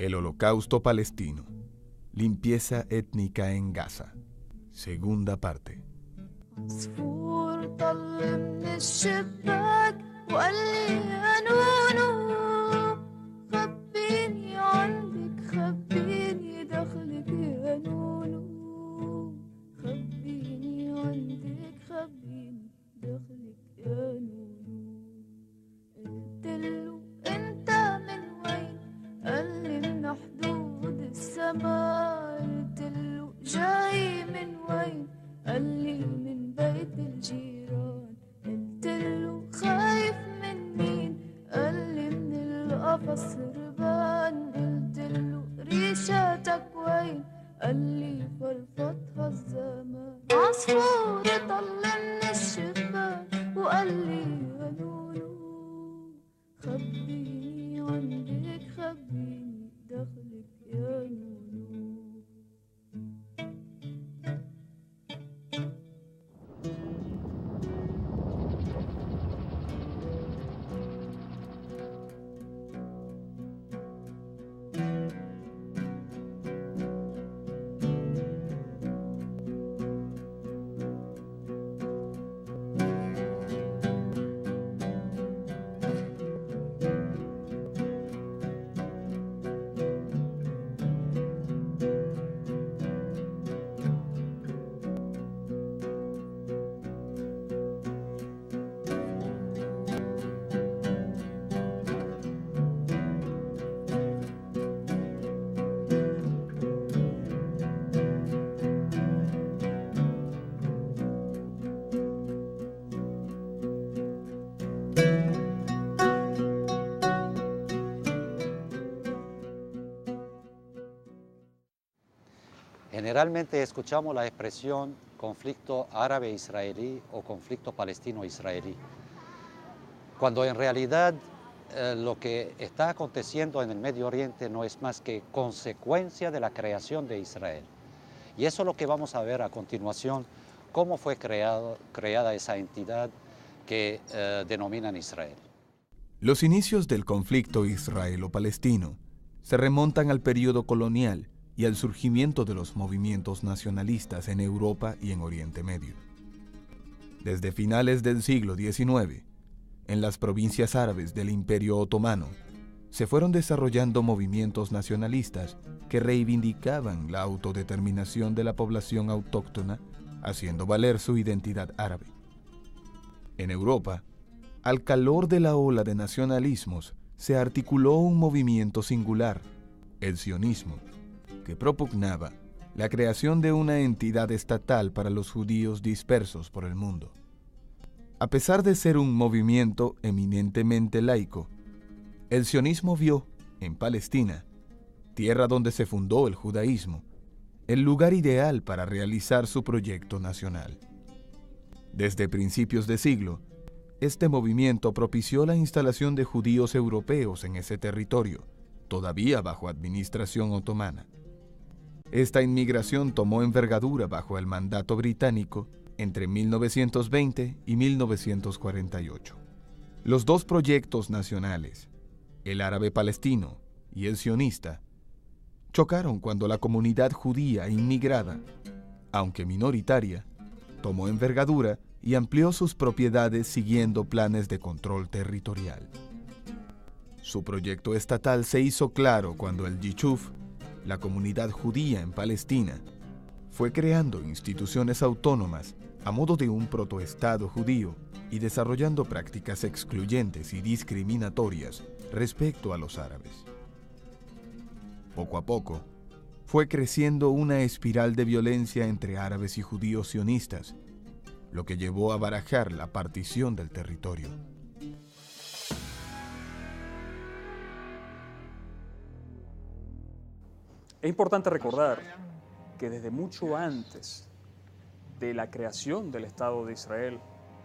El Holocausto Palestino. Limpieza étnica en Gaza. Segunda parte. عصفور طل من الشباك وقال لي يا نونو خبيني عندك خبيني دخلك يا نونو خبيني عندك خبيني دخلك يا نونو قلت له انت من وين قال لي من حدود السماء قلت له جاي من وين قال لي من بيت الجيران قلت له خايف من مين قال لي من القفص ربان قلت له ريشاتك وين قال لي فرفضها الزمان عصفور طل من الشباك وقال لي يا نونو خبيني عندك خبيني دخلك يا نونو. Generalmente escuchamos la expresión conflicto árabe-israelí o conflicto palestino-israelí, cuando en realidad lo que está aconteciendo en el Medio Oriente no es más que consecuencia de la creación de Israel. Y eso es lo que vamos a ver a continuación, cómo fue creada esa entidad que denominan Israel. Los inicios del conflicto israelo-palestino se remontan al periodo colonial y al surgimiento de los movimientos nacionalistas en Europa y en Oriente Medio. Desde finales del siglo XIX, en las provincias árabes del Imperio Otomano, se fueron desarrollando movimientos nacionalistas que reivindicaban la autodeterminación de la población autóctona, haciendo valer su identidad árabe. En Europa, al calor de la ola de nacionalismos, se articuló un movimiento singular, el sionismo, que propugnaba la creación de una entidad estatal para los judíos dispersos por el mundo. A pesar de ser un movimiento eminentemente laico, el sionismo vio, en Palestina, tierra donde se fundó el judaísmo, el lugar ideal para realizar su proyecto nacional. Desde principios de siglo, este movimiento propició la instalación de judíos europeos en ese territorio, todavía bajo administración otomana. Esta inmigración tomó envergadura bajo el mandato británico entre 1920 y 1948. Los dos proyectos nacionales, el árabe palestino y el sionista, chocaron cuando la comunidad judía inmigrada, aunque minoritaria, tomó envergadura y amplió sus propiedades siguiendo planes de control territorial. Su proyecto estatal se hizo claro cuando el Yishuf, la comunidad judía en Palestina, fue creando instituciones autónomas a modo de un protoestado judío y desarrollando prácticas excluyentes y discriminatorias respecto a los árabes. Poco a poco, fue creciendo una espiral de violencia entre árabes y judíos sionistas, lo que llevó a barajar la partición del territorio. Es importante recordar que desde mucho antes de la creación del Estado de Israel,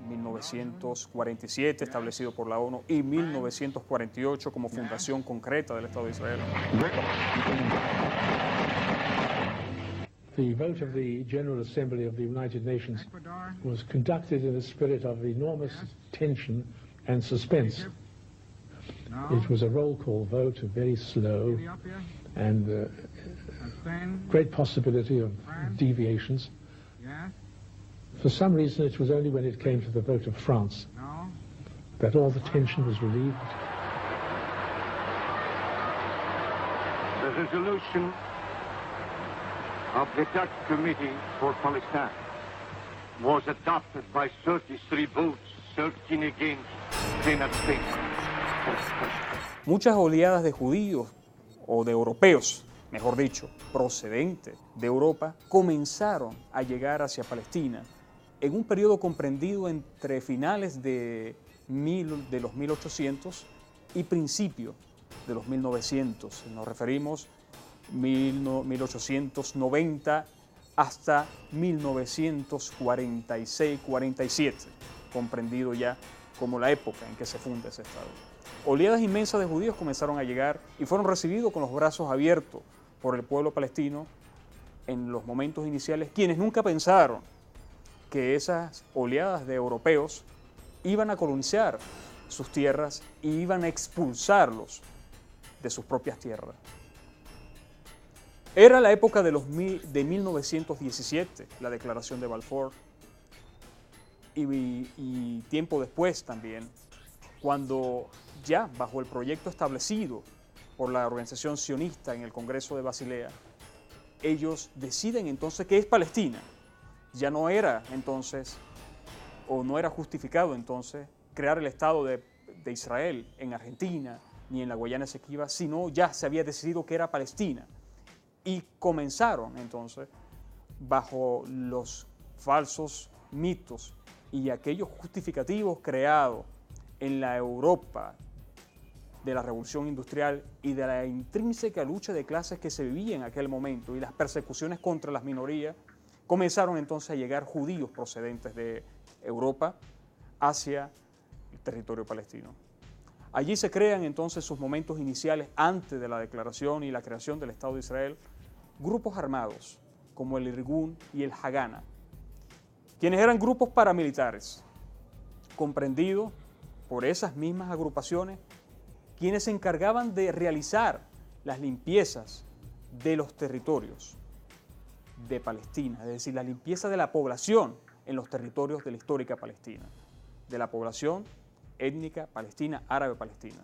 1947 establecido por la ONU y 1948 como fundación concreta del Estado de Israel. The vote of the General Assembly of the United Nations was conducted in a spirit of enormous tension and suspense. It was a roll call vote, very slow, and great possibility of deviations. For some reason, it was only when it came to the vote of France that all the tension was relieved. The resolution of the Dutch Committee for Palestine was adopted by 33 votes, 13 against, 10 abstentions. Muchas oleadas de judíos, o de europeos, mejor dicho, procedentes de Europa, comenzaron a llegar hacia Palestina en un periodo comprendido entre finales de los 1800 y principios de los 1900. Nos referimos 1890 hasta 1946-47, comprendido ya como la época en que se funda ese Estado. Oleadas inmensas de judíos comenzaron a llegar y fueron recibidos con los brazos abiertos por el pueblo palestino en los momentos iniciales, quienes nunca pensaron que esas oleadas de europeos iban a colonizar sus tierras y iban a expulsarlos de sus propias tierras. Era la época de 1917, la declaración de Balfour, y tiempo después también, cuando ya bajo el proyecto establecido por la organización sionista en el Congreso de Basilea, ellos deciden entonces que es Palestina. Ya no era entonces, o no era justificado entonces, crear el Estado de Israel en Argentina ni en la Guayana Esequiba, sino ya se había decidido que era Palestina. Y comenzaron entonces, bajo los falsos mitos y aquellos justificativos creados en la Europa de la Revolución Industrial y de la intrínseca lucha de clases que se vivía en aquel momento y las persecuciones contra las minorías, comenzaron entonces a llegar judíos procedentes de Europa hacia el territorio palestino. Allí se crean entonces sus momentos iniciales antes de la declaración y la creación del Estado de Israel, grupos armados como el Irgun y el Hagana, quienes eran grupos paramilitares, comprendidos por esas mismas agrupaciones, quienes se encargaban de realizar las limpiezas de los territorios de Palestina, es decir, la limpieza de la población en los territorios de la histórica Palestina, de la población étnica palestina, árabe palestina.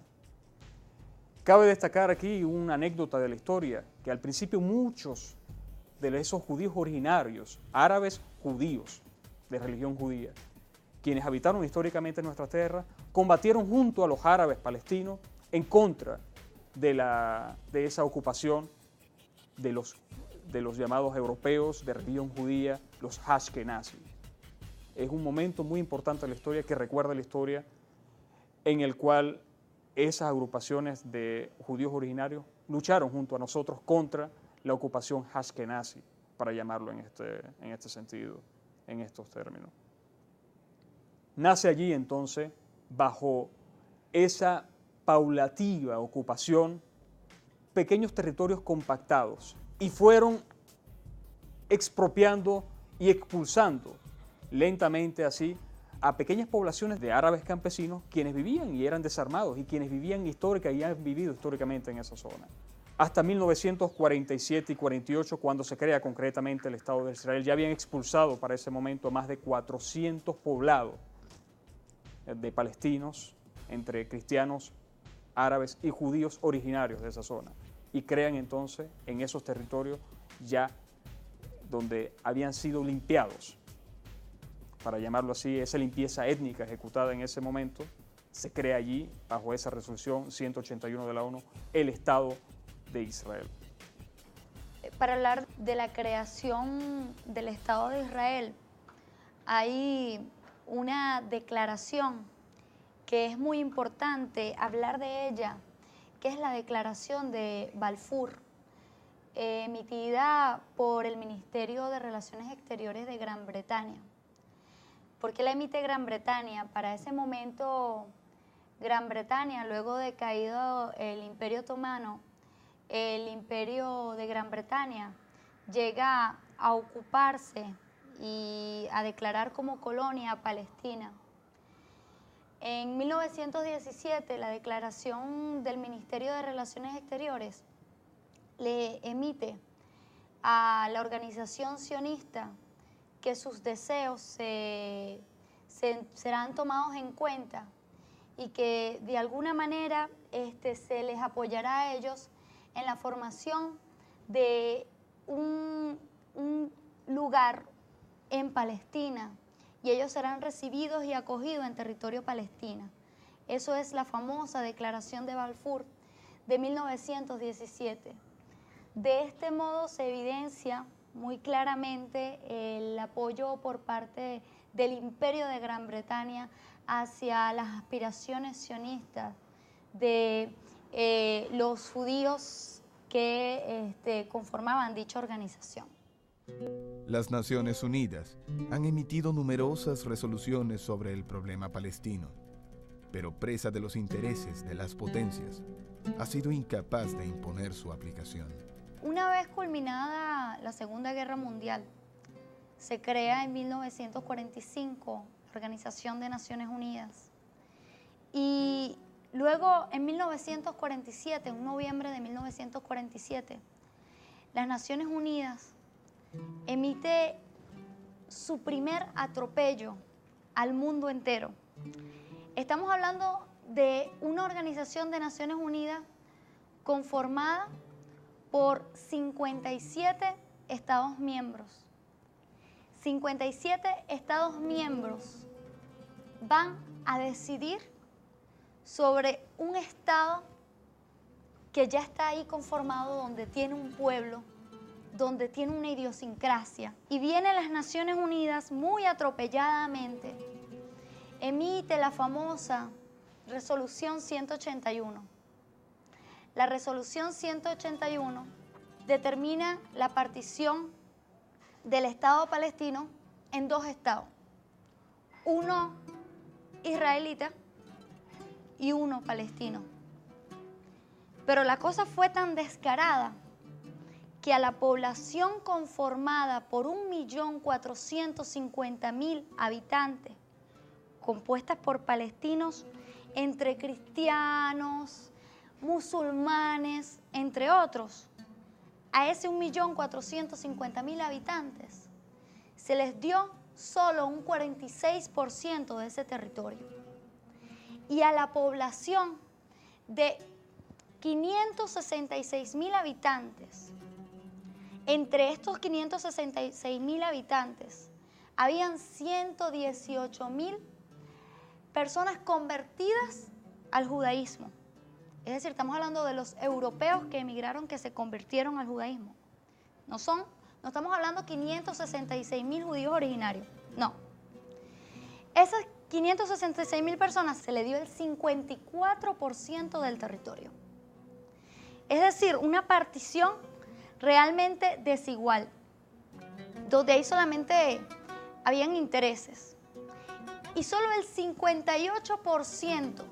Cabe destacar aquí una anécdota de la historia, que al principio muchos de esos judíos originarios, árabes judíos, de religión judía, quienes habitaron históricamente nuestra tierra, combatieron junto a los árabes palestinos en contra de esa ocupación de los llamados europeos de religión judía, los Ashkenazi. Es un momento muy importante de la historia que recuerda la historia en el cual esas agrupaciones de judíos originarios lucharon junto a nosotros contra la ocupación Ashkenazi, para llamarlo en este sentido, en estos términos. Nace allí entonces, bajo esa paulativa ocupación, pequeños territorios compactados y fueron expropiando y expulsando lentamente así a pequeñas poblaciones de árabes campesinos quienes vivían y eran desarmados y quienes vivían histórica y han vivido históricamente en esa zona. Hasta 1947 y 48, cuando se crea concretamente el Estado de Israel, ya habían expulsado para ese momento más de 400 poblados de palestinos, entre cristianos, árabes y judíos originarios de esa zona. Y crean entonces en esos territorios ya donde habían sido limpiados, para llamarlo así, esa limpieza étnica ejecutada en ese momento, se crea allí, bajo esa resolución 181 de la ONU, el Estado de Israel. Para hablar de la creación del Estado de Israel, hay una declaración que es muy importante hablar de ella, que es la declaración de Balfour, emitida por el Ministerio de Relaciones Exteriores de Gran Bretaña. ¿Por qué la emite Gran Bretaña? Para ese momento, Gran Bretaña, luego de caído el Imperio Otomano, el Imperio de Gran Bretaña llega a ocuparse y a declarar como colonia a Palestina. En 1917, la declaración del Ministerio de Relaciones Exteriores le emite a la organización sionista que sus deseos serán tomados en cuenta y que de alguna manera se les apoyará a ellos en la formación de un lugar en Palestina, y ellos serán recibidos y acogidos en territorio palestino. Eso es la famosa Declaración de Balfour de 1917. De este modo se evidencia muy claramente el apoyo por parte del Imperio de Gran Bretaña hacia las aspiraciones sionistas de los judíos que conformaban dicha organización. Las Naciones Unidas han emitido numerosas resoluciones sobre el problema palestino, pero presa de los intereses de las potencias, ha sido incapaz de imponer su aplicación. Una vez culminada la Segunda Guerra Mundial, se crea en 1945 la Organización de Naciones Unidas. Y luego, en 1947, en noviembre de 1947, las Naciones Unidas emite su primer atropello al mundo entero. Estamos hablando de una organización de Naciones Unidas conformada por 57 Estados miembros. 57 Estados miembros van a decidir sobre un Estado que ya está ahí conformado, donde tiene un pueblo, donde tiene una idiosincrasia. Y viene las Naciones Unidas muy atropelladamente, emite la famosa Resolución 181. La Resolución 181 determina la partición del Estado palestino en dos estados, uno israelita y uno palestino. Pero la cosa fue tan descarada que a la población conformada por 1.450.000 habitantes, compuestas por palestinos entre cristianos, musulmanes, entre otros, a ese 1.450.000 habitantes se les dio solo un 46% de ese territorio. Y a la población de 566.000 habitantes, entre estos 566.000 habitantes, habían 118.000 personas convertidas al judaísmo. Es decir, estamos hablando de los europeos que emigraron, que se convirtieron al judaísmo. No estamos hablando de 566.000 judíos originarios, no. Esas 566.000 personas se le dio el 54% del territorio. Es decir, una partición realmente desigual, donde ahí solamente habían intereses. Y solo el 58%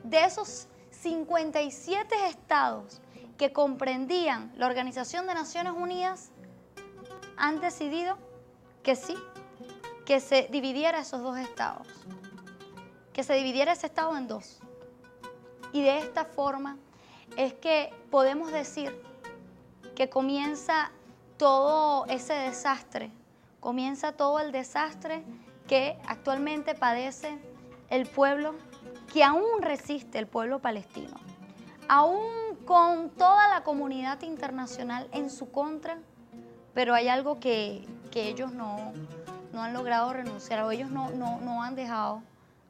de esos 57 estados que comprendían la Organización de Naciones Unidas han decidido que sí, que se dividiera esos dos estados, que se dividiera ese estado en dos. Y de esta forma es que podemos decir que comienza todo ese desastre, comienza todo el desastre que actualmente padece el pueblo, que aún resiste el pueblo palestino, aún con toda la comunidad internacional en su contra, pero hay algo que ellos no han logrado renunciar, o ellos no han dejado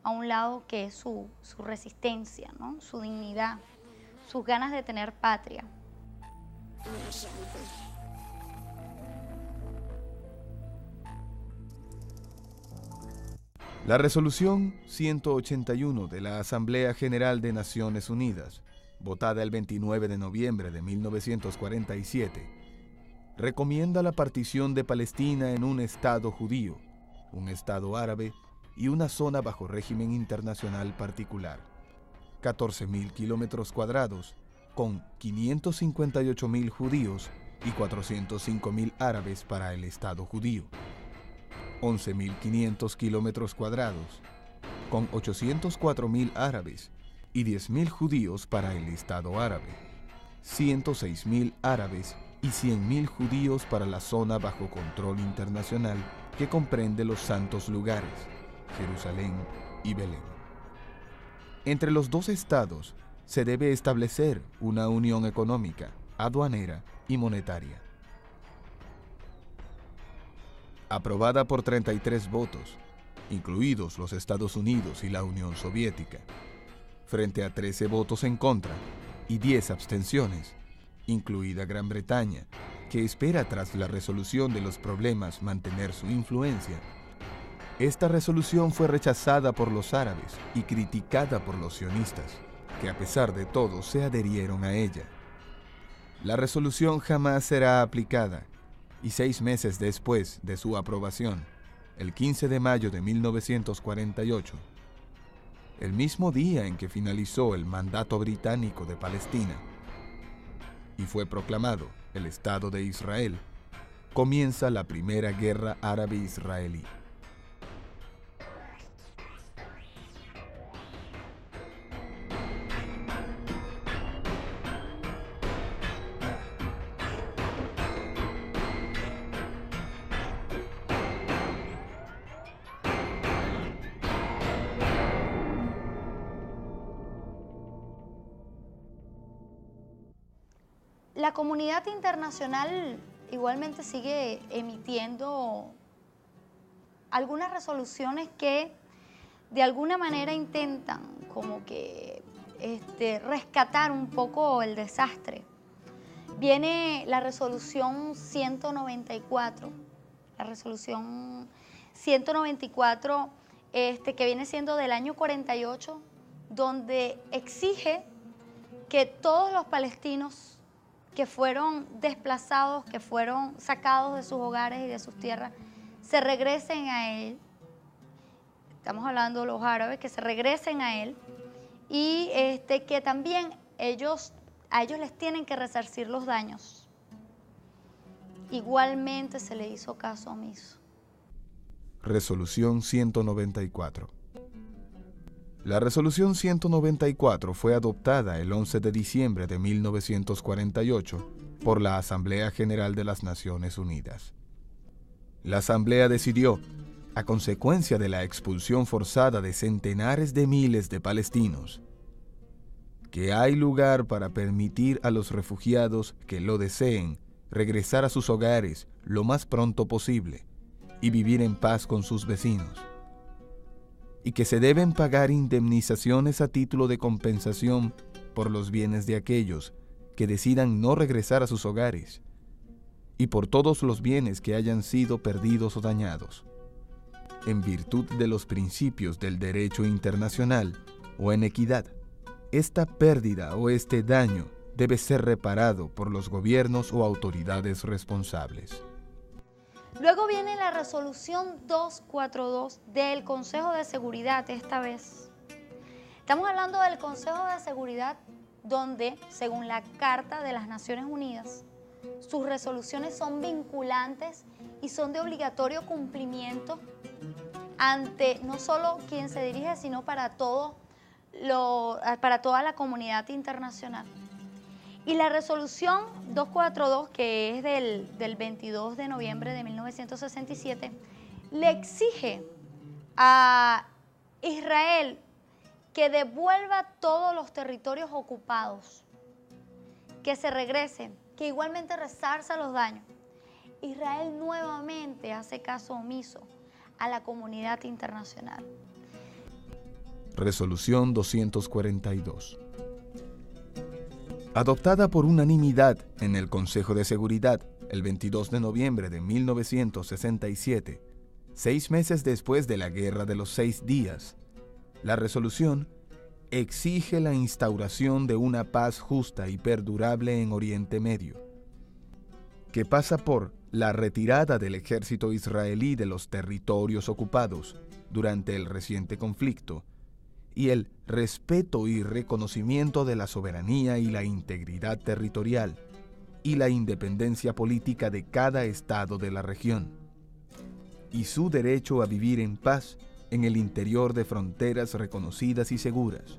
a un lado, que es su resistencia, ¿no? Su dignidad, sus ganas de tener patria. La Resolución 181 de la Asamblea General de Naciones Unidas, votada el 29 de noviembre de 1947, recomienda la partición de Palestina en un Estado judío, un Estado árabe y una zona bajo régimen internacional particular. 14.000 kilómetros cuadrados, con 558.000 judíos y 405.000 árabes para el Estado judío. 11.500 kilómetros cuadrados, con 804.000 árabes y 10.000 judíos para el Estado árabe. 106.000 árabes y 100.000 judíos para la zona bajo control internacional que comprende los santos lugares, Jerusalén y Belén. Entre los dos estados se debe establecer una unión económica, aduanera y monetaria. Aprobada por 33 votos, incluidos los Estados Unidos y la Unión Soviética, frente a 13 votos en contra y 10 abstenciones, incluida Gran Bretaña, que espera tras la resolución de los problemas mantener su influencia. Esta resolución fue rechazada por los árabes y criticada por los sionistas, que a pesar de todo se adherieron a ella. La resolución jamás será aplicada y 6 meses después de su aprobación, el 15 de mayo de 1948, el mismo día en que finalizó el mandato británico de Palestina y fue proclamado el Estado de Israel, comienza la primera guerra árabe-israelí. La comunidad internacional igualmente sigue emitiendo algunas resoluciones que de alguna manera intentan como que rescatar un poco el desastre. Viene la resolución 194, la resolución 194 que viene siendo del año 48, donde exige que todos los palestinos que fueron desplazados, que fueron sacados de sus hogares y de sus tierras, se regresen a él. Estamos hablando de los árabes, que se regresen a él y que también a ellos les tienen que resarcir los daños. Igualmente se le hizo caso omiso. Resolución 194. La resolución 194 fue adoptada el 11 de diciembre de 1948 por la Asamblea General de las Naciones Unidas. La Asamblea decidió, a consecuencia de la expulsión forzada de centenares de miles de palestinos, que hay lugar para permitir a los refugiados que lo deseen regresar a sus hogares lo más pronto posible y vivir en paz con sus vecinos, y que se deben pagar indemnizaciones a título de compensación por los bienes de aquellos que decidan no regresar a sus hogares y por todos los bienes que hayan sido perdidos o dañados, en virtud de los principios del derecho internacional o en equidad. Esta pérdida o este daño debe ser reparado por los gobiernos o autoridades responsables. Luego viene la resolución 242 del Consejo de Seguridad esta vez. Estamos hablando del Consejo de Seguridad donde, según la Carta de las Naciones Unidas, sus resoluciones son vinculantes y son de obligatorio cumplimiento ante no solo quien se dirige, sino para toda la comunidad internacional. Y la resolución 242, que es del 22 de noviembre de 1967, le exige a Israel que devuelva todos los territorios ocupados, que se regresen, que igualmente resarza los daños. Israel nuevamente hace caso omiso a la comunidad internacional. Resolución 242. Adoptada por unanimidad en el Consejo de Seguridad el 22 de noviembre de 1967, 6 meses después de la Guerra de los 6 Días, la resolución exige la instauración de una paz justa y perdurable en Oriente Medio, que pasa por la retirada del ejército israelí de los territorios ocupados durante el reciente conflicto y el respeto y reconocimiento de la soberanía y la integridad territorial y la independencia política de cada estado de la región, y su derecho a vivir en paz en el interior de fronteras reconocidas y seguras,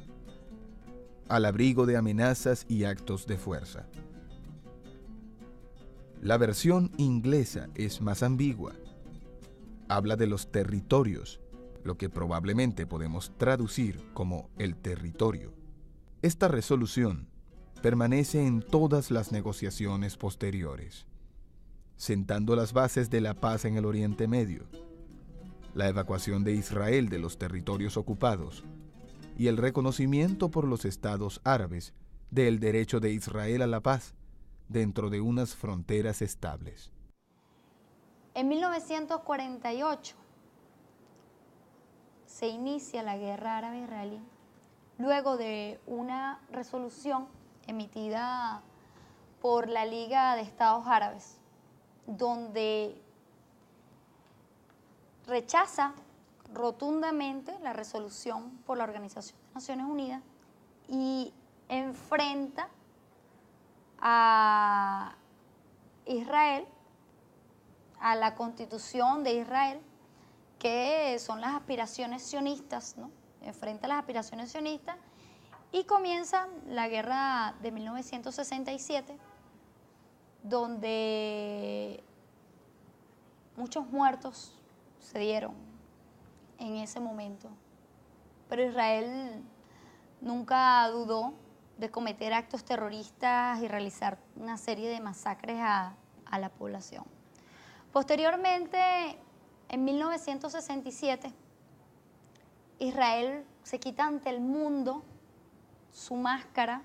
al abrigo de amenazas y actos de fuerza. La versión inglesa es más ambigua. Habla de los territorios, lo que probablemente podemos traducir como el territorio. Esta resolución permanece en todas las negociaciones posteriores, sentando las bases de la paz en el Oriente Medio, la evacuación de Israel de los territorios ocupados y el reconocimiento por los estados árabes del derecho de Israel a la paz dentro de unas fronteras estables. En 1948 se inicia la guerra árabe-israelí, luego de una resolución emitida por la Liga de Estados Árabes, donde rechaza rotundamente la resolución por la Organización de Naciones Unidas y enfrenta a Israel, a la Constitución de Israel, que son las aspiraciones sionistas, ¿no? Enfrenta las aspiraciones sionistas y comienza la guerra de 1967, donde muchos muertos se dieron en ese momento. Pero Israel nunca dudó de cometer actos terroristas y realizar una serie de masacres a la población. Posteriormente, en 1967, Israel se quita ante el mundo su máscara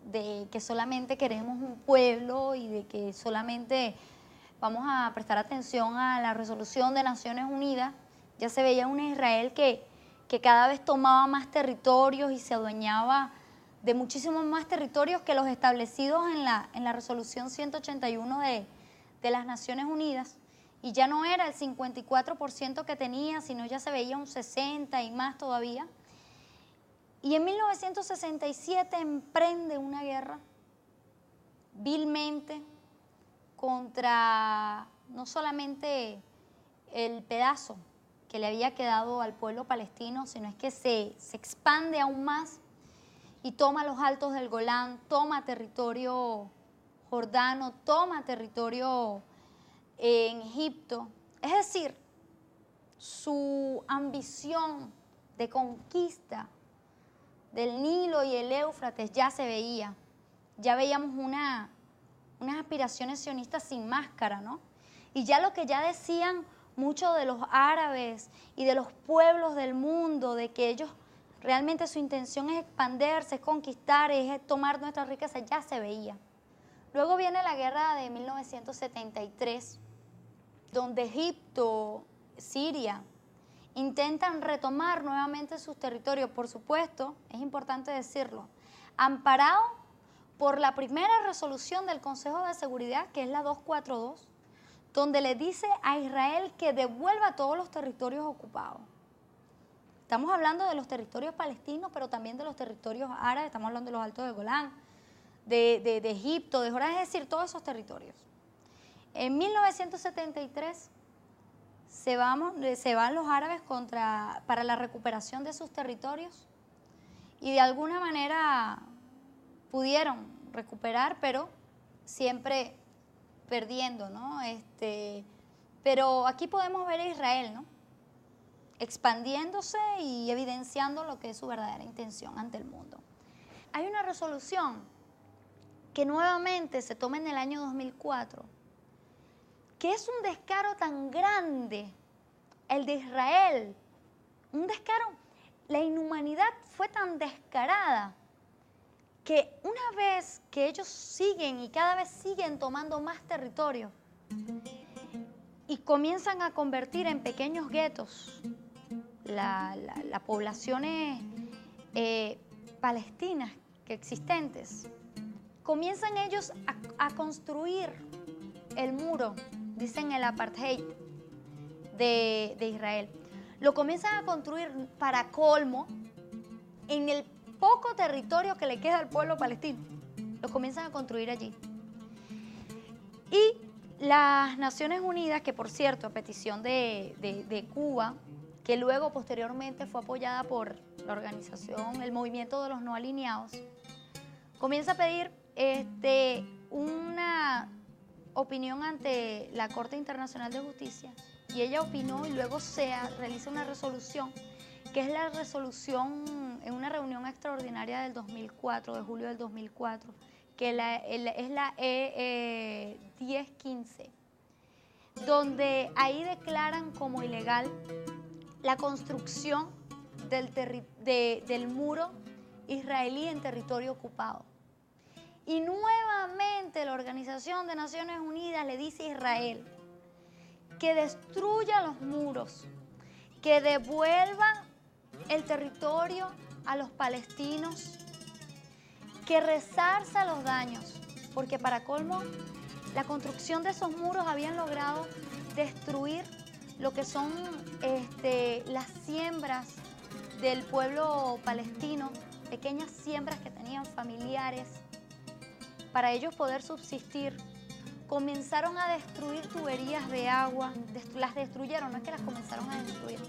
de que solamente queremos un pueblo y de que solamente vamos a prestar atención a la resolución de Naciones Unidas. Ya se veía un Israel que cada vez tomaba más territorios y se adueñaba de muchísimos más territorios que los establecidos en la resolución 181 de las Naciones Unidas. Y ya no era el 54% que tenía, sino ya se veía un 60% y más todavía. Y en 1967 emprende una guerra vilmente contra no solamente el pedazo que le había quedado al pueblo palestino, sino es que se expande aún más y toma los altos del Golán, toma territorio jordano, toma territorio en Egipto. Es decir, su ambición de conquista del Nilo y el Éufrates ya se veía. Ya veíamos unas aspiraciones sionistas sin máscara, ¿no? Y ya lo que ya decían muchos de los árabes y de los pueblos del mundo, de que ellos realmente su intención es expandirse, es conquistar, es tomar nuestras riquezas, ya se veía. Luego viene la guerra de 1973, donde Egipto, Siria, intentan retomar nuevamente sus territorios, por supuesto, es importante decirlo, amparado por la primera resolución del Consejo de Seguridad, que es la 242, donde le dice a Israel que devuelva todos los territorios ocupados. Estamos hablando de los territorios palestinos, pero también de los territorios árabes, estamos hablando de los Altos del Golán, de Egipto, de Jordania, es decir, todos esos territorios. En 1973 se van los árabes para la recuperación de sus territorios y de alguna manera pudieron recuperar, pero siempre perdiendo, ¿no? Pero aquí podemos ver a Israel, ¿no? Expandiéndose y evidenciando lo que es su verdadera intención ante el mundo. Hay una resolución que nuevamente se toma en el año 2004, que es un descaro tan grande, el de Israel, un descaro, la inhumanidad fue tan descarada que una vez que ellos siguen y cada vez siguen tomando más territorio y comienzan a convertir en pequeños guetos las poblaciones palestinas que existentes, comienzan ellos a construir el muro, dicen el apartheid de Israel. Lo comienzan a construir para colmo en el poco territorio que le queda al pueblo palestino. Lo comienzan a construir allí. Y las Naciones Unidas, que por cierto, a petición de Cuba, que luego posteriormente fue apoyada por la organización, el movimiento de los no alineados, comienza a pedir una opinión ante la Corte Internacional de Justicia, y ella opinó y luego se realiza una resolución, que es la resolución en una reunión extraordinaria del 2004, de julio del 2004, que es la E1015, donde ahí declaran como ilegal la construcción del muro israelí en territorio ocupado. Y nuevamente la Organización de Naciones Unidas le dice a Israel que destruya los muros, que devuelva el territorio a los palestinos, que resarza los daños, porque para colmo, la construcción de esos muros habían logrado destruir lo que son las siembras del pueblo palestino, pequeñas siembras que tenían familiares, para ellos poder subsistir. Comenzaron a destruir tuberías de agua, las destruyeron, no es que las comenzaron a destruir.